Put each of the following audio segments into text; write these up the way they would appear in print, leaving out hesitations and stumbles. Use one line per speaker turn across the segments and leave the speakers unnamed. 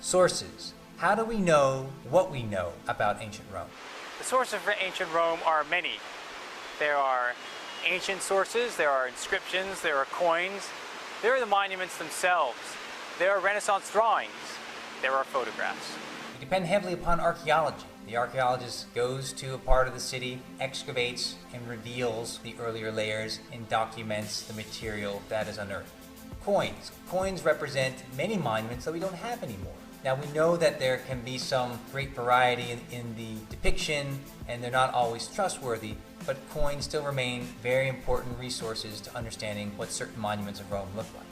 Sources. How do we know what we know about ancient Rome?
The sources for ancient Rome are many. There are ancient sources, there are inscriptions, there are coins, there are the monuments themselves, there are Renaissance drawings, there are photographs.
We depend heavily upon archaeology. The archaeologist goes to a part of the city, excavates and reveals the earlier layers, and documents the material that is unearthed. Coins. Coins represent many monuments that we don't have anymore. Now we know that there can be some great variety in the depiction, and they're not always trustworthy, but coins still remain very important resources to understanding what certain monuments of Rome look like.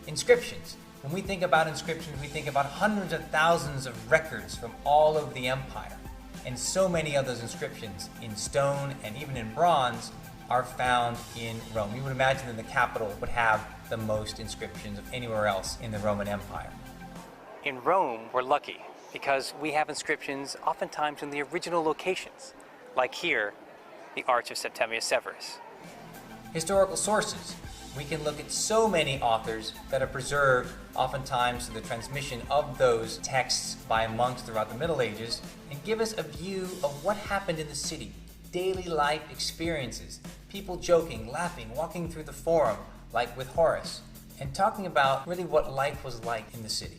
Inscriptions. When we think about inscriptions, we think about hundreds of thousands of records from all over the empire. And so many of those inscriptions in stone and even in bronze are found in Rome. You would imagine that the capital would have the most inscriptions of anywhere else in the Roman Empire.
In Rome, we're lucky because we have inscriptions oftentimes in the original locations, like here, the Arch of Septimius Severus.
Historical sources. We can look at so many authors that are preserved oftentimes through the transmission of those texts by monks throughout the Middle Ages and give us a view of what happened in the city, daily life experiences, people joking, laughing, walking through the forum like with Horace, and talking about really what life was like in the city.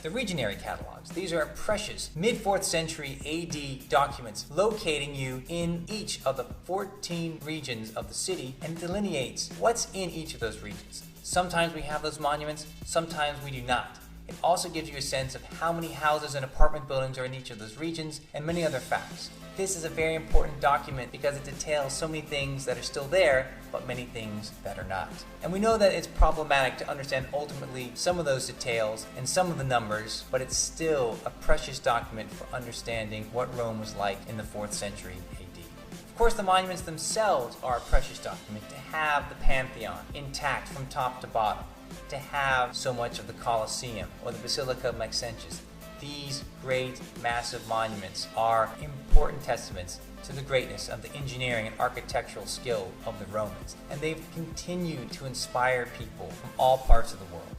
The Regionary Catalogs. These are precious mid-4th century AD documents locating you in each of the 14 regions of the city and delineates what's in each of those regions. Sometimes we have those monuments, sometimes we do not. It also gives you a sense of how many houses and apartment buildings are in each of those regions and many other facts. This is a very important document because it details so many things that are still there, but many things that are not. And we know that it's problematic to understand ultimately some of those details and some of the numbers, but it's still a precious document for understanding what Rome was like in the 4th century AD. Of course, the monuments themselves are a precious document. To have the Pantheon intact from top to bottom, to have so much of the Colosseum or the Basilica of Maxentius. These great, massive monuments are important testaments to the greatness of the engineering and architectural skill of the Romans, and they've continued to inspire people from all parts of the world.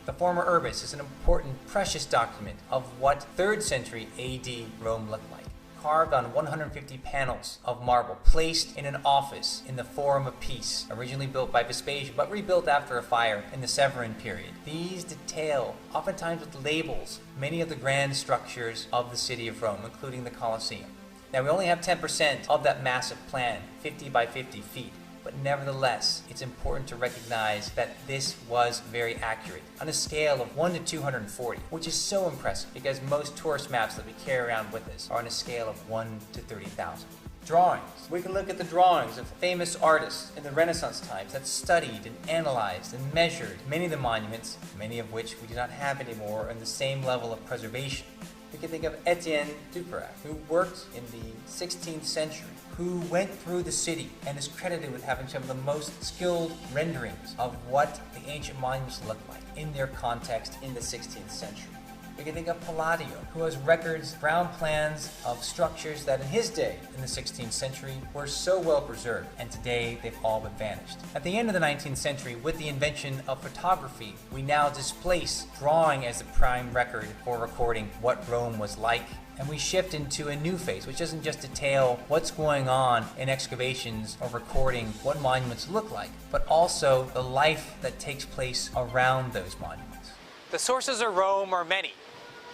The Forma Urbis is an important, precious document of what 3rd century AD Rome looked like. Carved on 150 panels of marble, placed in an office in the Forum of Peace, originally built by Vespasian, but rebuilt after a fire in the Severan period. These detail, oftentimes with labels, many of the grand structures of the city of Rome, including the Colosseum. Now, we only have 10% of that massive plan, 50 by 50 feet. But nevertheless, it's important to recognize that this was very accurate on a scale of 1 to 240, which is so impressive because most tourist maps that we carry around with us are on a scale of 1 to 30,000. Drawings. We can look at the drawings of famous artists in the Renaissance times that studied and analyzed and measured many of the monuments, many of which we do not have anymore on the same level of preservation. We can think of Etienne Duprat, who worked in the 16th century, who went through the city and is credited with having some of the most skilled renderings of what the ancient monuments looked like in their context in the 16th century. We can think of Palladio, who has records, ground plans of structures that in his day, in the 16th century, were so well preserved, and today they've all but vanished. At the end of the 19th century, with the invention of photography, we now displace drawing as the prime record for recording what Rome was like, and we shift into a new phase, which doesn't just detail what's going on in excavations or recording what monuments look like, but also the life that takes place around those monuments.
The sources of Rome are many,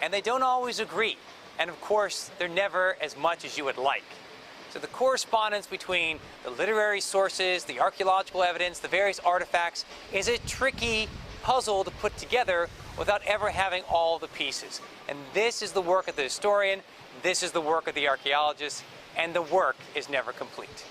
and they don't always agree. And of course, they're never as much as you would like. So the correspondence between the literary sources, the archaeological evidence, the various artifacts is a tricky puzzle to put together without ever having all the pieces. And this is the work of the historian, this is the work of the archaeologist, and the work is never complete.